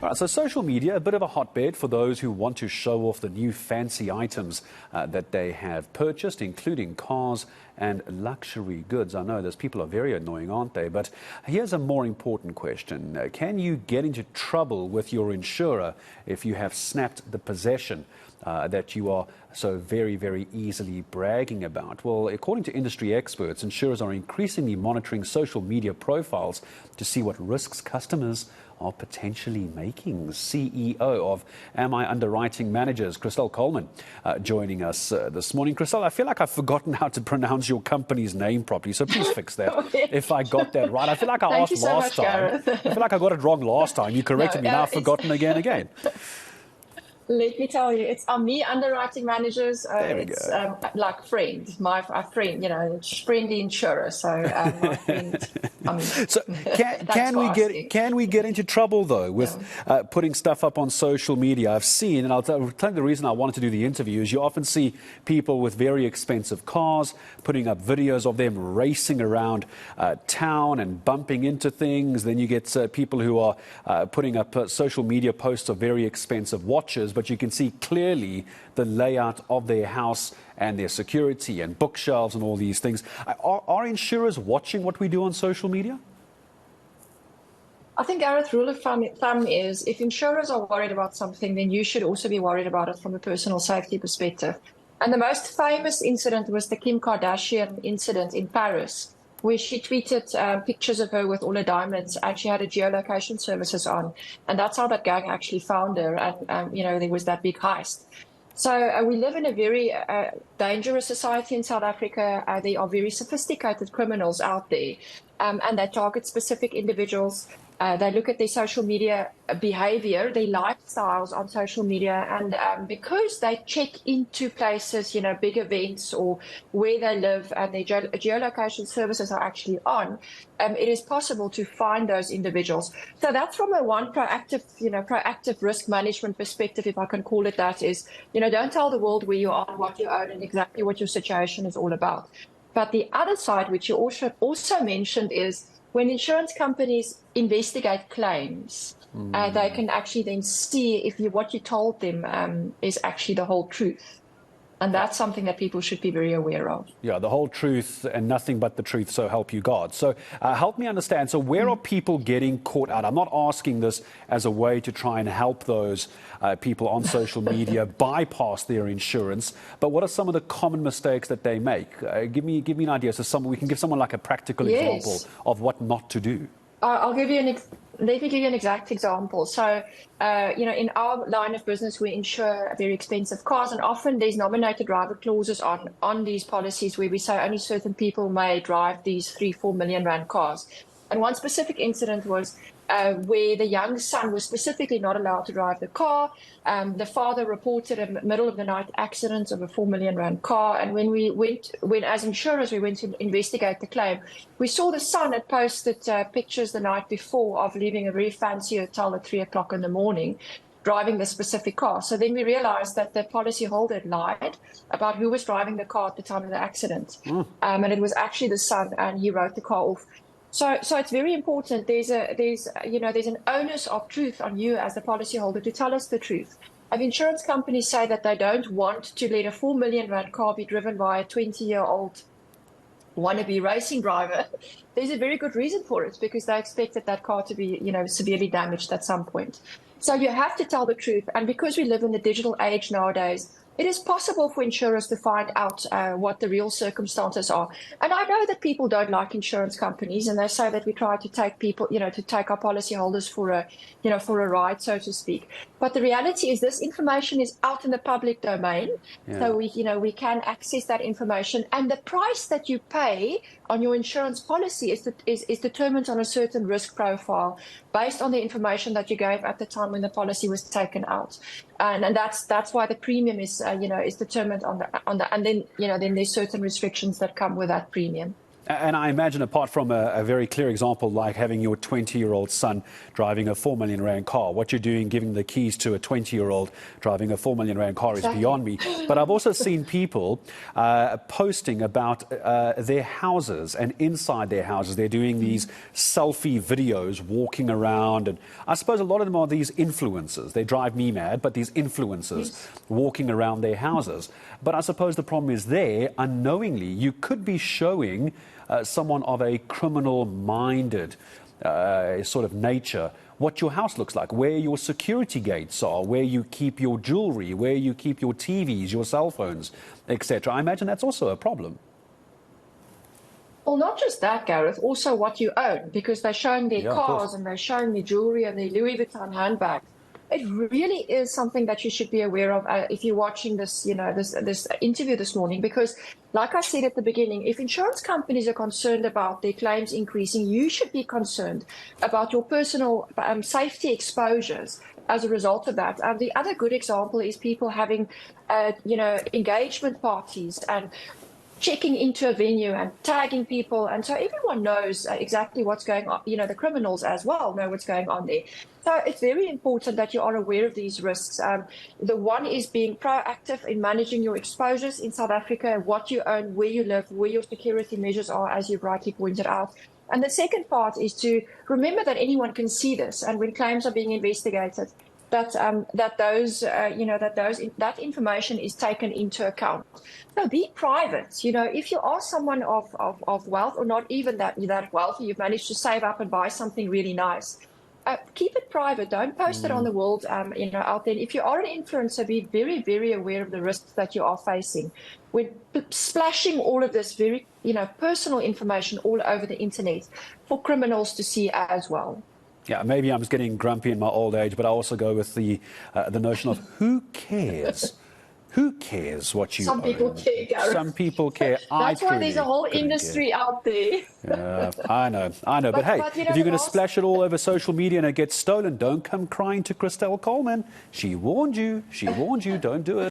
All right, so social media, a bit of a hotbed for those who want to show off the new fancy items that they have purchased, including cars and luxury goods. I know those people are very annoying, aren't they? But here's a more important question. Can you get into trouble with your insurer if you have snapped the possession that you are so very, very easily bragging about? Well, according to industry experts, insurers are increasingly monitoring social media profiles to see what risks customers are potentially making. CEO of MI Underwriting Managers, Christelle Coleman, joining us this morning. Christelle, I feel like I've forgotten how to pronounce your company's name properly, so please fix that if I got that right. I feel like I asked last time. I feel like I got it wrong last time. You corrected me. Now I've forgotten again. Let me tell you, it's me Underwriting Managers. It's like friend, my friend, friendly insurer. So my friend. So can we get into trouble though with putting stuff up on social media? I've seen, and I'll tell you the reason I wanted to do the interview is you often see people with very expensive cars putting up videos of them racing around town and bumping into things. Then you get people who are putting up social media posts of very expensive watches, but you can see clearly the layout of their house and their security and bookshelves and all these things. Are insurers watching what we do on social media? I think our rule of thumb is if insurers are worried about something, then you should also be worried about it from a personal safety perspective. And the most famous incident was the Kim Kardashian incident in Paris, where she tweeted pictures of her with all her diamonds, and she had a geolocation services on. And that's how that gang actually found her. And, there was that big heist. So we live in a very dangerous society in South Africa. There are very sophisticated criminals out there, and they target specific individuals. They look at their social media behavior, their lifestyles on social media, and because they check into places, big events or where they live, and their geolocation services are actually on, it is possible to find those individuals. So that's from a proactive risk management perspective, if I can call it that, is, don't tell the world where you are, what you own, and exactly what your situation is all about. But the other side, which you also mentioned, is when insurance companies investigate claims, they can actually then see if what you told them is actually the whole truth. And that's something that people should be very aware of. Yeah, the whole truth and nothing but the truth, so help you God. So help me understand. So where are people getting caught out? I'm not asking this as a way to try and help those people on social media bypass their insurance. But what are some of the common mistakes that they make? Give me an idea. So we can give someone like a practical example of what not to do. I'll give you let me give you an exact example. So, in our line of business, we insure very expensive cars, and often there's nominated driver clauses on these policies where we say only certain people may drive these 3-4 million rand cars. And one specific incident was where the young son was specifically not allowed to drive the car. The father reported a middle of the night accident of a 4 million rand car. And when as insurers, we went to investigate the claim, we saw the son had posted pictures the night before of leaving a very fancy hotel at 3 o'clock in the morning, driving the specific car. So then we realized that the policyholder had lied about who was driving the car at the time of the accident. And it was actually the son, and he wrote the car off. So it's very important. There's an onus of truth on you as the policyholder to tell us the truth. If insurance companies say that they don't want to let a 4 million rand car be driven by a 20-year-old wannabe racing driver, there's a very good reason for it, because they expected that car to be, severely damaged at some point. So you have to tell the truth. And because we live in the digital age nowadays, it is possible for insurers to find out what the real circumstances are. And I know that people don't like insurance companies, and they say that we try to take people, to take our policyholders for a ride, so to speak. But the reality is this information is out in the public domain. Yeah. So we can access that information, and the price that you pay on your insurance policy is determined on a certain risk profile based on the information that you gave at the time when the policy was taken out. And that's why the premium is determined on the and then then there's certain restrictions that come with that premium. And I imagine, apart from a very clear example like having your 20-year-old son driving a 4 million rand car, what you're doing, giving the keys to a 20-year-old driving a 4 million rand car is beyond me. But I've also seen people posting about their houses, and inside their houses they're doing these selfie videos walking around. And I suppose a lot of them are these influencers. They drive me mad, but these influencers walking around their houses. But I suppose the problem is there, unknowingly, you could be showing someone of a criminal-minded sort of nature what your house looks like, where your security gates are, where you keep your jewelry, where you keep your TVs, your cell phones, etc. I imagine that's also a problem. Well, not just that, Gareth, also what you own, because they're showing their cars and they're showing their jewelry and their Louis Vuitton handbags. It really is something that you should be aware of if you're watching this, this interview this morning, because like I said at the beginning, if insurance companies are concerned about their claims increasing, you should be concerned about your personal safety exposures as a result of that. The other good example is people having, engagement parties and checking into a venue and tagging people. And so everyone knows exactly what's going on. The criminals as well know what's going on there. So it's very important that you are aware of these risks. The one is being proactive in managing your exposures in South Africa, what you own, where you live, where your security measures are, as you rightly pointed out. And the second part is to remember that anyone can see this. And when claims are being investigated, that information is taken into account. So be private. If you are someone of wealth, or not even that wealthy, you've managed to save up and buy something really nice, keep it private. Don't post it on the world, out there. If you are an influencer, be very, very aware of the risks that you are facing. We're splashing all of this very, personal information all over the internet for criminals to see as well. Yeah, maybe I'm just getting grumpy in my old age, but I also go with the notion of who cares? Who cares what you Some people care, Gareth. Some people care. That's why there's a whole industry out there. Yeah, I know. But hey, if you're going to splash it all over social media and it gets stolen, don't come crying to Christelle Coleman. She warned you. Don't do it.